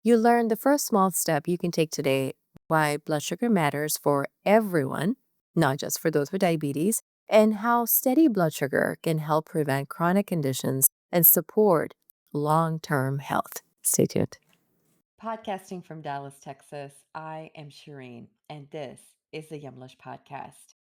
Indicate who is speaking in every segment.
Speaker 1: You learn the first small step you can take today, why blood sugar matters for everyone, not just for those with diabetes, and how steady blood sugar can help prevent chronic conditions and support long term health. Stay tuned.
Speaker 2: Podcasting from Dallas, Texas, I am Shireen, and this is the Yumlish Podcast.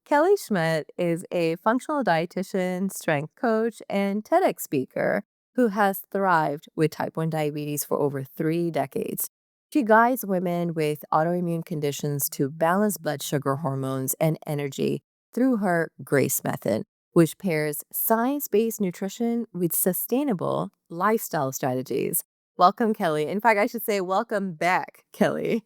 Speaker 1: Kelly Schmidt is a functional dietitian, strength coach, and TEDx speaker who has thrived with type 1 diabetes for over 3 decades. She guides women with autoimmune conditions to balance blood sugar hormones and energy through her GRACE method, which pairs science based nutrition with sustainable lifestyle strategies. Welcome, Kelly. In fact, I should say, welcome back, Kelly.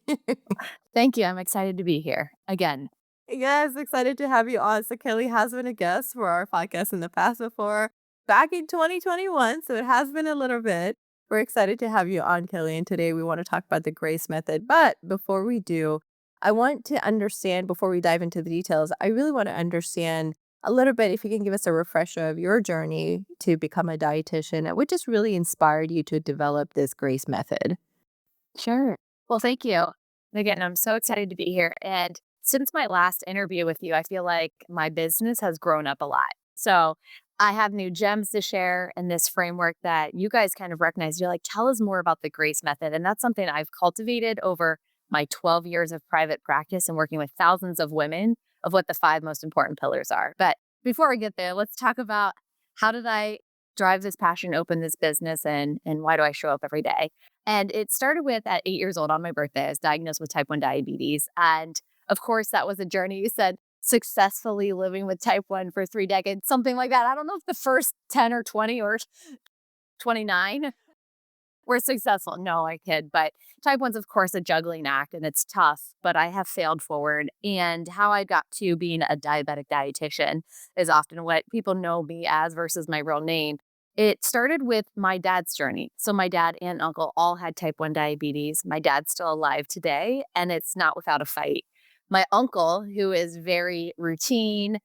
Speaker 3: Thank you. I'm excited to be here again.
Speaker 1: Yes, excited to have you on. So Kelly has been a guest for our podcast in the past before, back in 2021. So it has been a little bit. We're excited to have you on, Kelly. And today we want to talk about the GRACE method. But before we do, I want to understand, before we dive into the details, I really want to understand a little bit, if you can give us a refresher of your journey to become a dietitian, and what just really inspired you to develop this GRACE method.
Speaker 3: Sure. Well, thank you. And again, I'm so excited to be here. And since my last interview with you, I feel like my business has grown up a lot. So I have new gems to share in this framework that you guys kind of recognize. You're like, tell us more about the GRACE method. And that's something I've cultivated over my 12 years of private practice and working with thousands of women of what the five most important pillars are. But before we get there, let's talk about how did I drive this passion, open this business, and why do I show up every day? And it started with at 8 years old on my birthday, I was diagnosed with type 1 diabetes. And of course, that was a journey. You said successfully living with type 1 for 3 decades, something like that. I don't know if the first 10 or 20 or 29 were successful. No, I kid. But type 1's, of course, a juggling act and it's tough, but I have failed forward. And how I got to being a diabetic dietitian is often what people know me as versus my real name. It started with my dad's journey. So, my dad and uncle all had type 1 diabetes. My dad's still alive today, and it's not without a fight. My uncle, who is very routine,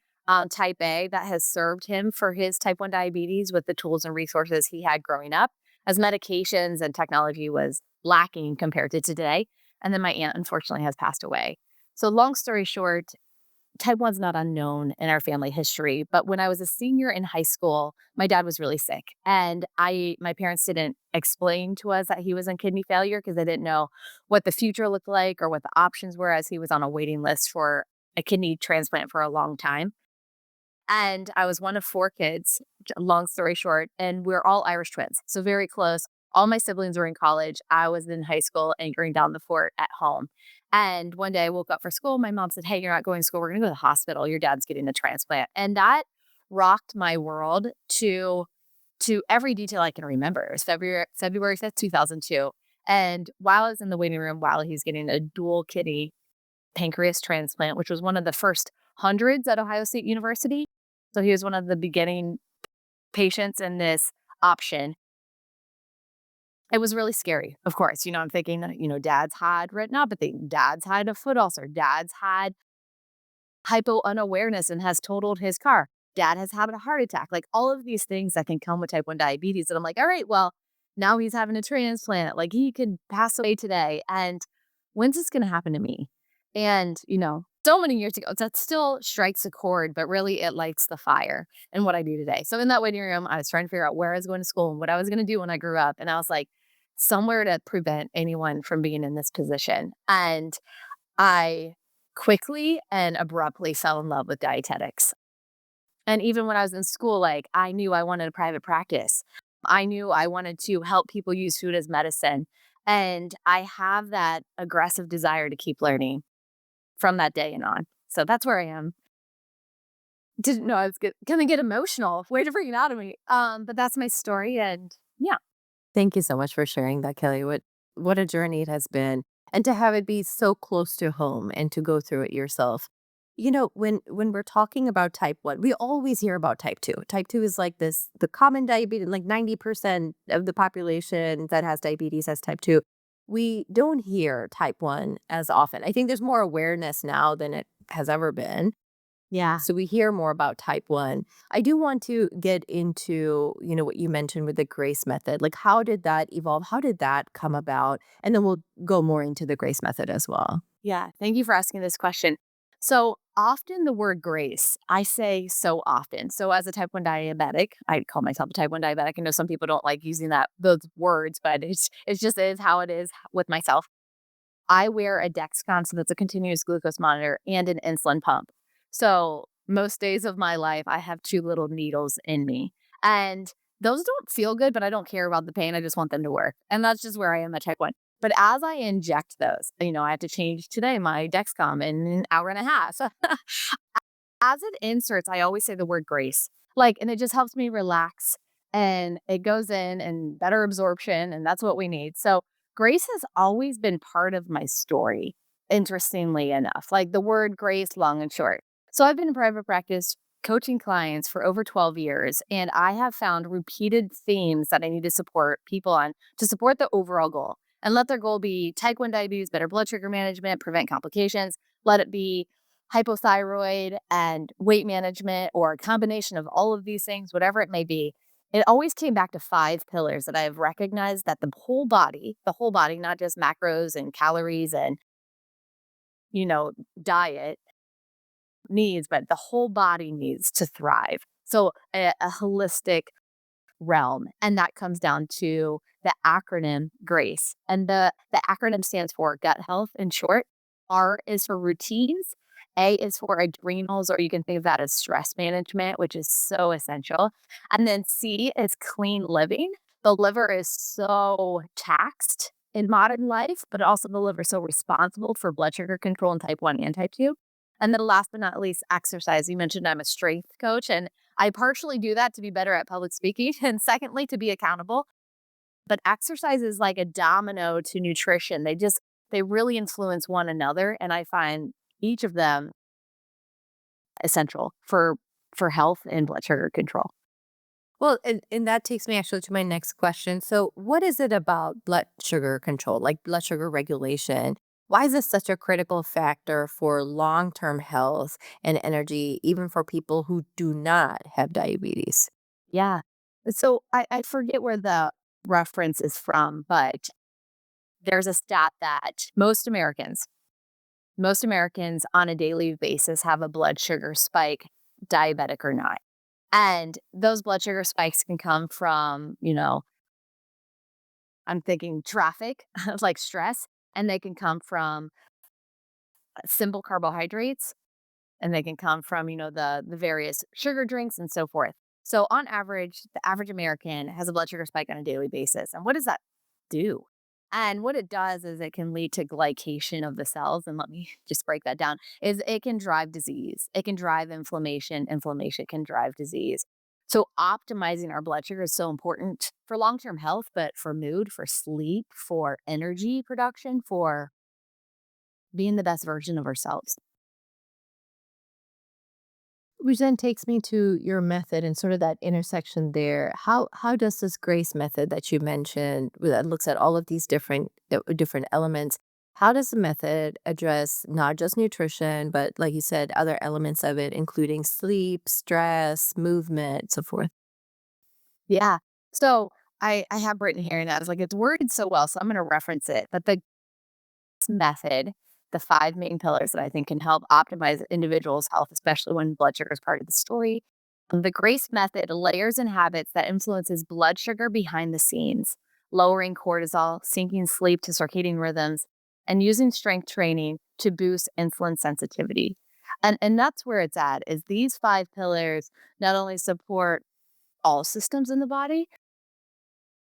Speaker 3: type A, that has served him for his type 1 diabetes with the tools and resources he had growing up, as medications and technology was lacking compared to today. And then my aunt, unfortunately, has passed away. So, long story short, type 1's not unknown in our family history, but when I was a senior in high school, my dad was really sick. And my parents didn't explain to us that he was in kidney failure because they didn't know what the future looked like or what the options were, as he was on a waiting list for a kidney transplant for a long time. And I was one of four kids, long story short, and we're all Irish twins. So very close. All my siblings were in college. I was in high school anchoring down the fort at home. And one day I woke up for school. My mom said, "Hey, you're not going to school. We're going to go to the hospital. Your dad's getting a transplant." And that rocked my world to every detail I can remember. It was February 5th, 2002. And while I was in the waiting room, while he's getting a dual kidney pancreas transplant, which was one of the first hundreds at Ohio State University. So he was one of the beginning patients in this option. It was really scary, of course. I'm thinking, dad's had retinopathy, dad's had a foot ulcer, dad's had hypo unawareness and has totaled his car, dad has had a heart attack, like all of these things that can come with type 1 diabetes. And I'm like, all right, well, now he's having a transplant. Like he could pass away today. And when's this going to happen to me? And, so many years ago, that still strikes a chord, but really it lights the fire in what I do today. So in that waiting room, I was trying to figure out where I was going to school and what I was going to do when I grew up. And I was like, somewhere to prevent anyone from being in this position. And I quickly and abruptly fell in love with dietetics. And even when I was in school, like I knew I wanted a private practice. I knew I wanted to help people use food as medicine. And I have that aggressive desire to keep learning from that day and on. So that's where I am. Didn't know I was going to get emotional. Way to bring it out of me. But that's my story. And yeah.
Speaker 1: Thank you so much for sharing that, Kelly. What a journey it has been. And to have it be so close to home and to go through it yourself. When we're talking about type 1, we always hear about type 2. Type 2 is like the common diabetes, like 90% of the population that has diabetes has type 2. We don't hear type 1 as often. I think there's more awareness now than it has ever been.
Speaker 3: Yeah.
Speaker 1: So we hear more about type 1. I do want to get into, what you mentioned with the grace method. Like, how did that evolve? How did that come about? And then we'll go more into the grace method as well.
Speaker 3: Yeah. Thank you for asking this question. So often the word grace, I say so often. So as a type 1 diabetic, I call myself a type 1 diabetic. I know some people don't like using those words, but it just is how it is with myself. I wear a Dexcom, so that's a continuous glucose monitor and an insulin pump. So most days of my life, I have two little needles in me. And those don't feel good, but I don't care about the pain. I just want them to work. And that's just where I am at type 1. But as I inject those, I have to change today my Dexcom in an hour and a half. As it inserts, I always say the word grace. And it just helps me relax and it goes in and better absorption. And that's what we need. So grace has always been part of my story, interestingly enough, like the word grace, long and short. So I've been in private practice coaching clients for over 12 years, and I have found repeated themes that I need to support people on to support the overall goal. And let their goal be type 1 diabetes, better blood sugar management, prevent complications. Let it be hypothyroid and weight management, or a combination of all of these things, whatever it may be. It always came back to 5 pillars that I have recognized that the whole body, not just macros and calories and, you know, diet needs, but the whole body needs to thrive. So a holistic realm. And that comes down to the acronym GRACE. And the acronym stands for gut health in short. R is for routines. A is for adrenals, or you can think of that as stress management, which is so essential. And then C is clean living. The liver is so taxed in modern life, but also the liver is so responsible for blood sugar control in type 1 and type 2. And then last but not least, exercise. You mentioned I'm a strength coach, and I partially do that to be better at public speaking, and secondly, to be accountable. But exercise is like a domino to nutrition. They really influence one another. And I find each of them essential for health and blood sugar control.
Speaker 1: Well, and that takes me actually to my next question. So, what is it about blood sugar control, like blood sugar regulation? Why is this such a critical factor for long term health and energy, even for people who do not have diabetes?
Speaker 3: Yeah. So I forget where the reference is from, but there's a stat that most Americans on a daily basis have a blood sugar spike, diabetic or not. And those blood sugar spikes can come from, I'm thinking traffic, like stress, and they can come from simple carbohydrates, and they can come from, the various sugar drinks and so forth. So on average, the average American has a blood sugar spike on a daily basis. And what does that do? And what it does is it can lead to glycation of the cells. And let me just break that down, is it can drive disease. It can drive inflammation. Inflammation can drive disease. So optimizing our blood sugar is so important for long-term health, but for mood, for sleep, for energy production, for being the best version of ourselves.
Speaker 1: Which then takes me to your method and sort of that intersection there. How does this grace method that you mentioned that looks at all of these different elements? How does the method address not just nutrition, but like you said, other elements of it, including sleep, stress, movement, so forth?
Speaker 3: Yeah. So I have written here, and I was like, it's worded so well, so I'm going to reference it. But the method, the 5 main pillars that I think can help optimize individuals' health, especially when blood sugar is part of the story. The GRACE method layers and habits that influences blood sugar behind the scenes, lowering cortisol, syncing sleep to circadian rhythms, and using strength training to boost insulin sensitivity. And that's where it's at, is these 5 pillars not only support all systems in the body,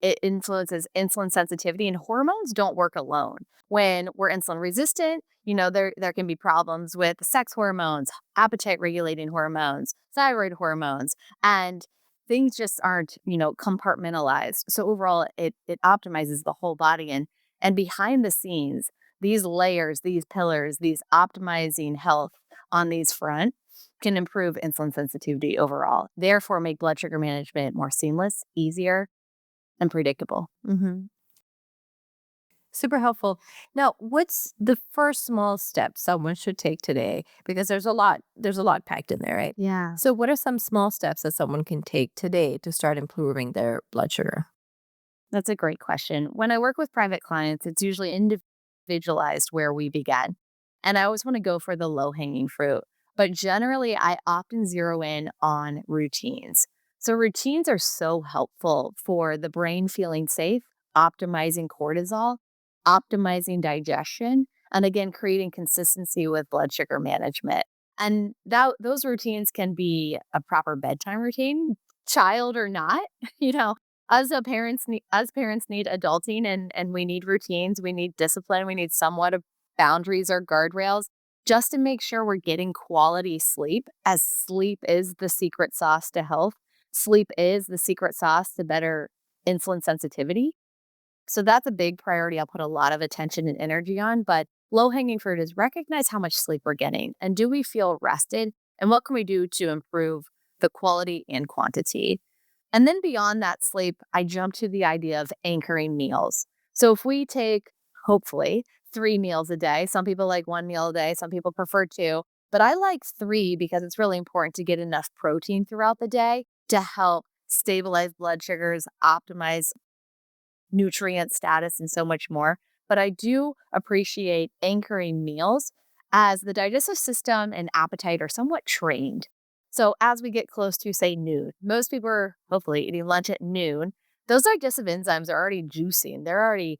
Speaker 3: it influences insulin sensitivity, and hormones don't work alone. When we're insulin resistant, there can be problems with sex hormones, appetite regulating hormones, thyroid hormones, and things just aren't, compartmentalized. So overall it optimizes the whole body, and behind the scenes, these layers, these pillars, these optimizing health on these front can improve insulin sensitivity overall. Therefore make blood sugar management more seamless, easier, and predictable.
Speaker 1: Mhm. Super helpful. Now, what's the first small step someone should take today? Because there's a lot packed in there, right?
Speaker 3: Yeah.
Speaker 1: So, what are some small steps that someone can take today to start improving their blood sugar?
Speaker 3: That's a great question. When I work with private clients, it's usually individualized where we begin. And I always want to go for the low hanging fruit. But generally, I often zero in on routines. So, routines are so helpful for the brain feeling safe, optimizing cortisol, optimizing digestion, and again, creating consistency with blood sugar management. And those routines can be a proper bedtime routine, child or not. You know, as parents need adulting and we need routines, we need discipline, we need somewhat of boundaries or guardrails just to make sure we're getting quality sleep, as sleep is the secret sauce to health. Sleep is the secret sauce to better insulin sensitivity. So that's a big priority I'll put a lot of attention and energy on, but low hanging fruit is recognize how much sleep we're getting and do we feel rested and what can we do to improve the quality and quantity. And then beyond that sleep, I jump to the idea of anchoring meals. So if we take, hopefully, 3 meals a day, some people like 1 meal a day, some people prefer two, but I like three because it's really important to get enough protein throughout the day to help stabilize blood sugars, optimize nutrient status, and so much more. But I do appreciate anchoring meals as the digestive system and appetite are somewhat trained. So as we get close to, say, noon, most people are hopefully eating lunch at noon. Those digestive enzymes are already juicing, they're already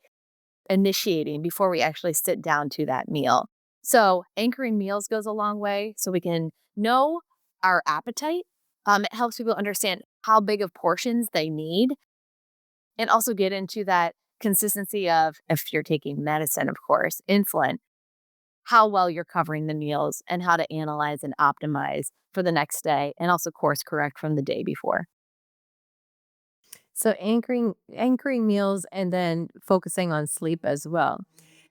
Speaker 3: initiating before we actually sit down to that meal. So anchoring meals goes a long way so we can know our appetite. It helps people understand how big of portions they need and also get into that consistency of if you're taking medicine, of course, insulin, how well you're covering the meals and how to analyze and optimize for the next day and also course correct from the day before.
Speaker 1: So, anchoring meals and then focusing on sleep as well.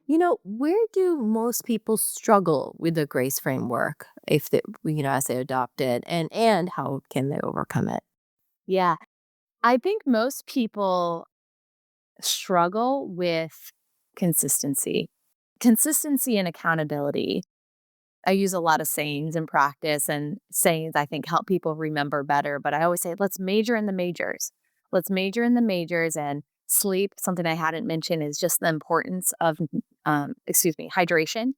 Speaker 1: Where do most people struggle with the GRACE framework if as they adopt it, and how can they overcome it?
Speaker 3: Yeah. I think most people struggle with consistency. Consistency and accountability. I use a lot of sayings in practice, and sayings I think help people remember better. But I always say, let's major in the majors. Let's major in the majors and sleep. Something I hadn't mentioned is just the importance of, hydration.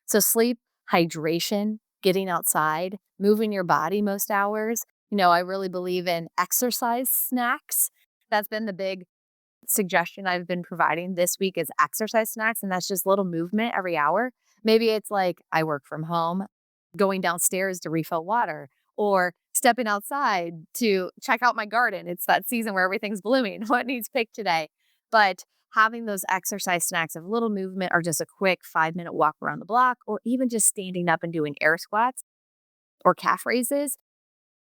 Speaker 3: So, sleep, hydration, getting outside, moving your body most hours. I really believe in exercise snacks. That's been the big suggestion I've been providing this week is exercise snacks, and that's just little movement every hour. Maybe it's like I work from home, going downstairs to refill water, or stepping outside to check out my garden. It's that season where everything's blooming. What needs picked today? But having those exercise snacks of little movement or just a quick 5-minute walk around the block, or even just standing up and doing air squats or calf raises,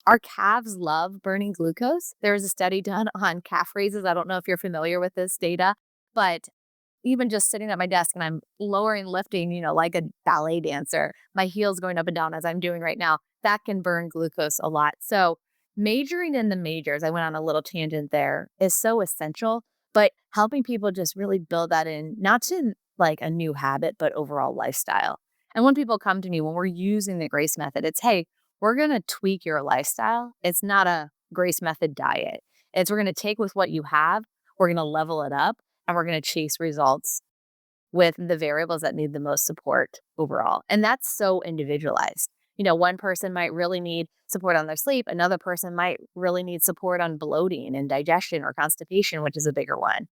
Speaker 3: our calves love burning glucose. There was a study done on calf raises. I don't know if you're familiar with this data, but even just sitting at my desk and I'm lowering, lifting, like a ballet dancer, my heels going up and down as I'm doing right now, that can burn glucose a lot. So, majoring in the majors, I went on a little tangent there, is so essential, but helping people just really build that in, not to like a new habit, but overall lifestyle. And when people come to me, when we're using the GRACE method, it's, hey, we're going to tweak your lifestyle. It's not a GRACE method diet. We're going to take with what you have, we're going to level it up, and we're going to chase results with the variables that need the most support overall. And that's so individualized. One person might really need support on their sleep, another person might really need support on bloating and digestion or constipation, which is a bigger one.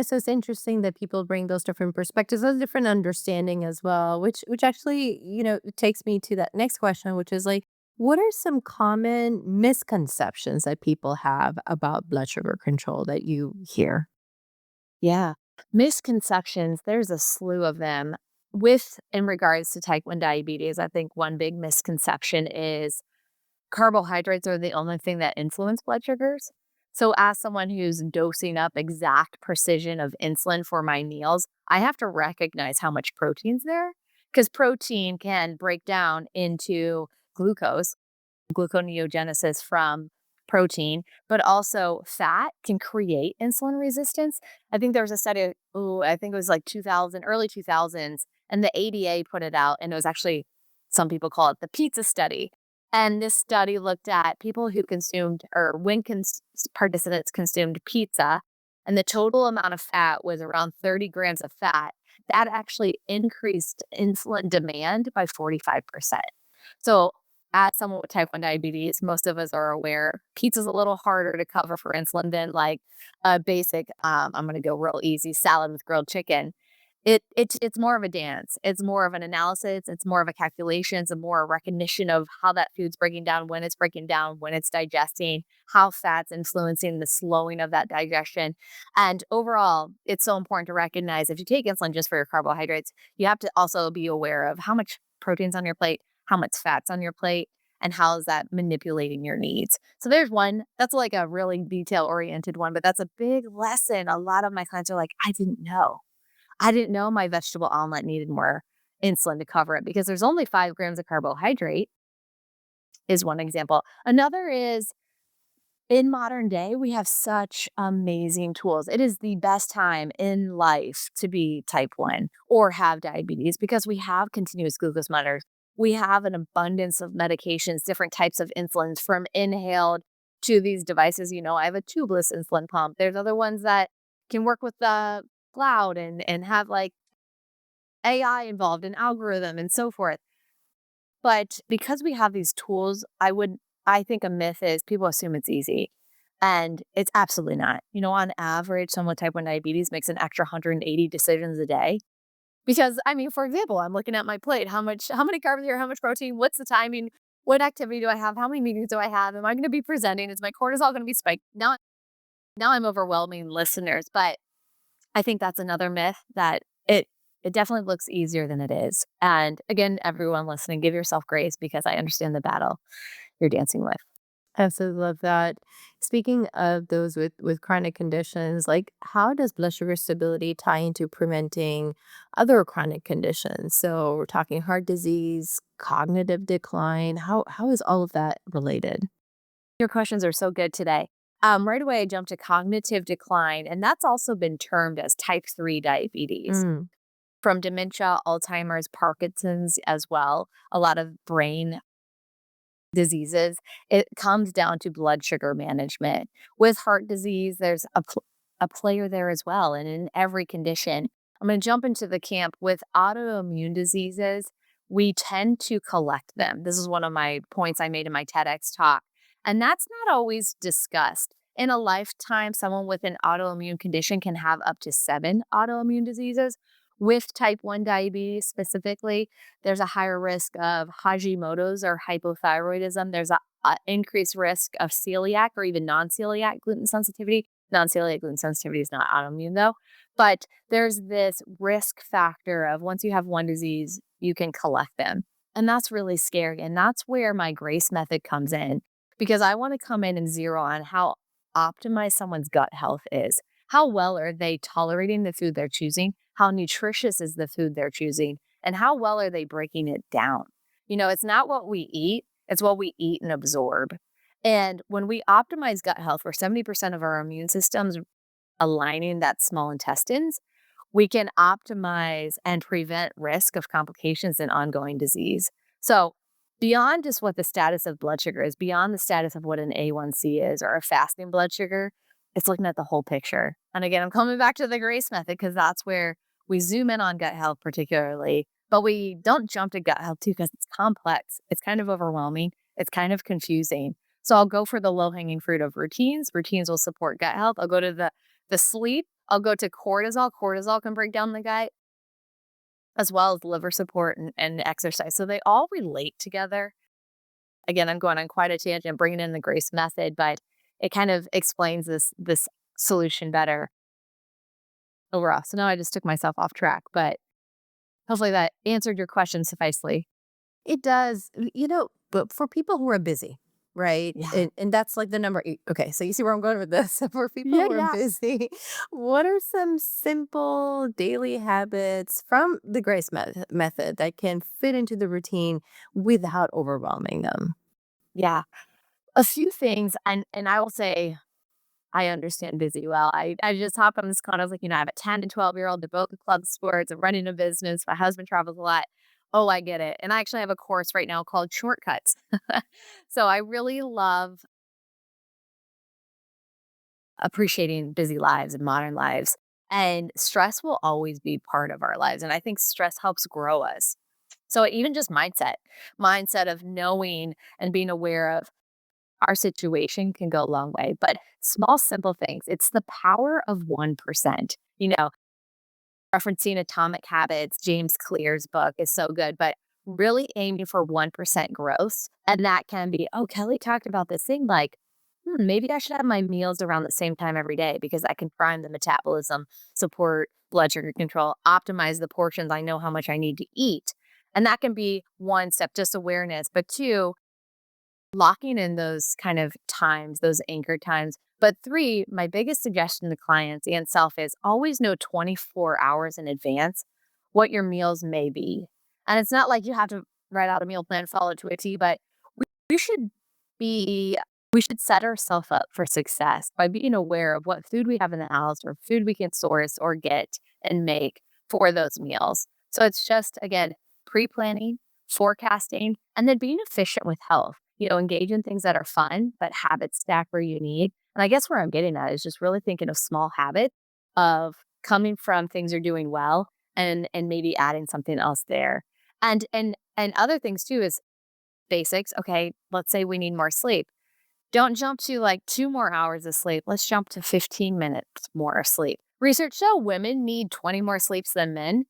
Speaker 1: So it's interesting that people bring those different perspectives, those different understanding as well, which actually, it takes me to that next question, which is like, what are some common misconceptions that people have about blood sugar control that you hear?
Speaker 3: Yeah. Misconceptions, there's a slew of them. With in regards to type 1 diabetes, I think one big misconception is carbohydrates are the only thing that influence blood sugars. So, as someone who's dosing up exact precision of insulin for my meals, I have to recognize how much protein's there because protein can break down into glucose, gluconeogenesis from protein, but also fat can create insulin resistance. I think there was a study, oh, I think it was like 2000, early 2000s, and the ADA put it out, and it was actually, some people call it the pizza study. And this study looked at people who consumed, or when participants consumed pizza, and the total amount of fat was around 30 grams of fat. That actually increased insulin demand by 45%. So, as someone with type 1 diabetes, most of us are aware pizza's a little harder to cover for insulin than like a basic, I'm going to go real easy, salad with grilled chicken. It's more of a dance. It's more of an analysis. It's more of a calculation. It's a more recognition of how that food's breaking down, when it's breaking down, when it's digesting, how fat's influencing the slowing of that digestion. And overall, it's so important to recognize if you take insulin just for your carbohydrates, you have to also be aware of how much protein's on your plate, how much fat's on your plate, and how is that manipulating your needs. So there's one that's like a really detail oriented one, but that's a big lesson. A lot of my clients are like, I didn't know. I didn't know my vegetable omelet needed more insulin to cover it because there's only 5 grams of carbohydrate, is one example. Another is in modern day, we have such amazing tools. It is the best time in life to be type 1 or have diabetes because we have continuous glucose monitors. We have an abundance of medications, different types of insulins from inhaled to these devices. I have a tubeless insulin pump. There's other ones that can work with the cloud and have like AI involved in algorithm and so forth. But because we have these tools, I think a myth is people assume it's easy. And it's absolutely not. On average, someone with type 1 diabetes makes an extra 180 decisions a day. Because I mean, for example, I'm looking at my plate. How many carbs here? How much protein? What's the timing? What activity do I have? How many meetings do I have? Am I going to be presenting? Is my cortisol going to be spiked? Now I'm overwhelming listeners, but I think that's another myth that it definitely looks easier than it is. And again, everyone listening, give yourself grace because I understand the battle you're dancing with.
Speaker 1: Absolutely love that. Speaking of those with chronic conditions, like how does blood sugar stability tie into preventing other chronic conditions? So we're talking heart disease, cognitive decline. How is all of that related?
Speaker 3: Your questions are so good today. Right away, I jumped to cognitive decline, and that's also been termed as type 3 diabetes.
Speaker 1: Mm,
Speaker 3: From dementia, Alzheimer's, Parkinson's as well, a lot of brain diseases, it comes down to blood sugar management. With heart disease, there's a player there as well. And in every condition, I'm going to jump into the camp with autoimmune diseases. We tend to collect them. This is one of my points I made in my TEDx talk. And that's not always discussed. In a lifetime, someone with an autoimmune condition can have up to 7 autoimmune diseases. With type 1 diabetes specifically, there's a higher risk of Hashimoto's or hypothyroidism. There's a increased risk of celiac or even non-celiac gluten sensitivity. Non-celiac gluten sensitivity is not autoimmune though, but there's this risk factor of once you have one disease, you can collect them. And that's really scary. And that's where my grace method comes in because I want to come in and zero on how optimized someone's gut health is. How well are they tolerating the food they're choosing? How nutritious is the food they're choosing? And how well are they breaking it down? It's not what we eat, it's what we eat and absorb. And when we optimize gut health, where 70% of our immune system's aligning that small intestines, we can optimize and prevent risk of complications and ongoing disease. So, beyond just what the status of blood sugar is, beyond the status of what an A1C is or a fasting blood sugar, it's looking at the whole picture. And again, I'm coming back to the grace method because that's where we zoom in on gut health, particularly, but we don't jump to gut health too because it's complex. It's kind of overwhelming. It's kind of confusing. So I'll go for the low hanging fruit of routines. Routines will support gut health. I'll go to the sleep. I'll go to cortisol. Cortisol can break down the gut, as well as liver support and exercise. So they all relate together. Again, I'm going on quite a tangent, bringing in the grace method, but it kind of explains this solution better overall. So now I just took myself off track, but hopefully that answered your question sufficiently.
Speaker 1: it does, but for people who are busy, right?
Speaker 3: Yeah.
Speaker 1: And that's like the number eight. Okay, so you see where I'm going with this. For people
Speaker 3: Yeah,
Speaker 1: who are
Speaker 3: yeah.
Speaker 1: busy, what are some simple daily habits from the grace method that can fit into the routine without overwhelming them?
Speaker 3: Yeah. a few things, and I will say I understand busy well. I just hop on this call. I was like, I have a 10 to 12-year-old. They're both in club sports. I'm running a business. My husband travels a lot. Oh, I get it. And I actually have a course right now called Shortcuts. So I really love appreciating busy lives and modern lives. And stress will always be part of our lives. And I think stress helps grow us. So even just mindset of knowing and being aware of our situation can go a long way. But small, simple things, it's the power of 1%. Referencing Atomic Habits, James Clear's book is so good, but really aiming for 1% growth. And that can be, oh, Kelly talked about this thing like, maybe I should have my meals around the same time every day because I can prime the metabolism, support blood sugar control, optimize the portions. I know how much I need to eat. And that can be one step, just awareness. But two, locking in those kind of times, those anchor times. But three, my biggest suggestion to clients and self is always know 24 hours in advance what your meals may be. And it's not like you have to write out a meal plan, follow it to a T, but we should be, we should set ourselves up for success by being aware of what food we have in the house or food we can source or get and make for those meals. So it's just, again, pre planning, forecasting, and then being efficient with health. Engage in things that are fun, but habits stack where you need. And I guess where I'm getting at is just really thinking of small habits of coming from things you're doing well and maybe adding something else there. And other things too is basics. Okay, let's say we need more sleep. Don't jump to like 2 more hours of sleep. Let's jump to 15 minutes more sleep. Research show women need 20 more sleeps than men.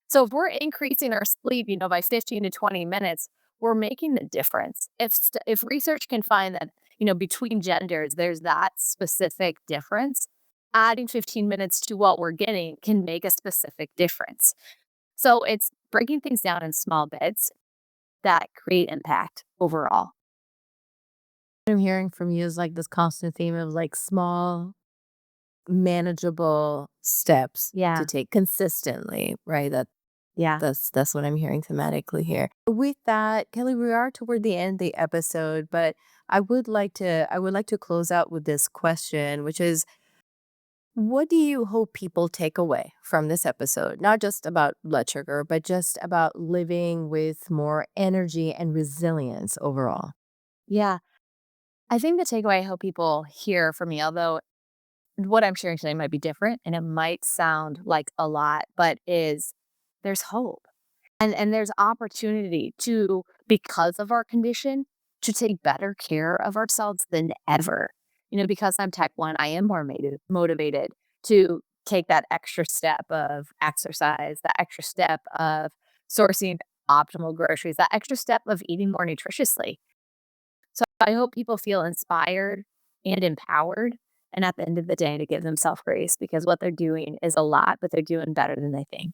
Speaker 3: So if we're increasing our sleep, by 15 to 20 minutes, we're making the difference. If research can find that, between genders, there's that specific difference, adding 15 minutes to what we're getting can make a specific difference. So it's breaking things down in small bits that create impact overall.
Speaker 1: What I'm hearing from you is like this constant theme of like small, manageable steps to
Speaker 3: Yeah.
Speaker 1: take consistently, right?
Speaker 3: Yeah.
Speaker 1: That's what I'm hearing thematically here. With that, Kelly, we are toward the end of the episode, but I would like to close out with this question, which is, what do you hope people take away from this episode? Not just about blood sugar, but just about living with more energy and resilience overall.
Speaker 3: Yeah. I think the takeaway I hope people hear from me, although what I'm sharing today might be different and it might sound like a lot, but is there's hope and there's opportunity to, because of our condition, to take better care of ourselves than ever. Because I'm type 1, I am more motivated to take that extra step of exercise, that extra step of sourcing optimal groceries, that extra step of eating more nutritiously. So I hope people feel inspired and empowered. And at the end of the day, to give themselves grace because what they're doing is a lot, but they're doing better than they think.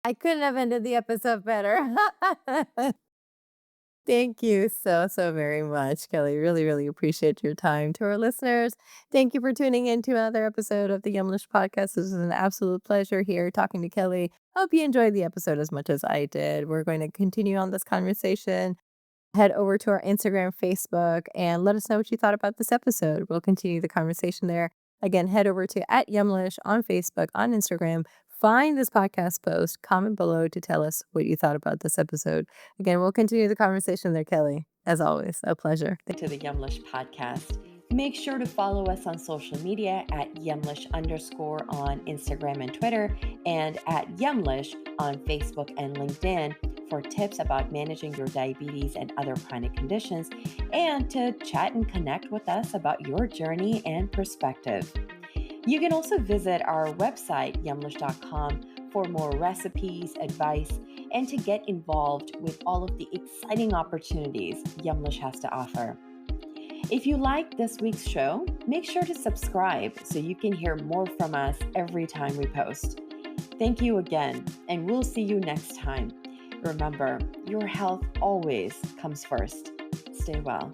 Speaker 1: I couldn't have ended the episode better. Thank you so, so very much, Kelly. Really, really appreciate your time. To our listeners, thank you for tuning in to another episode of the Yumlish Podcast. This is an absolute pleasure here talking to Kelly. Hope you enjoyed the episode as much as I did. We're going to continue on this conversation. Head over to our Instagram, Facebook, and let us know what you thought about this episode. We'll continue the conversation there. Again, head over to @Yumlish on Facebook, on Instagram. Find this podcast post, comment below to tell us what you thought about this episode. Again, we'll continue the conversation there, Kelly. As always, a pleasure.
Speaker 2: To the Yumlish podcast. Make sure to follow us on social media at Yumlish_ on Instagram and Twitter, and at Yumlish on Facebook and LinkedIn for tips about managing your diabetes and other chronic conditions, and to chat and connect with us about your journey and perspective. You can also visit our website, yumlish.com, for more recipes, advice, and to get involved with all of the exciting opportunities Yumlish has to offer. If you like this week's show, make sure to subscribe so you can hear more from us every time we post. Thank you again, and we'll see you next time. Remember, your health always comes first. Stay well.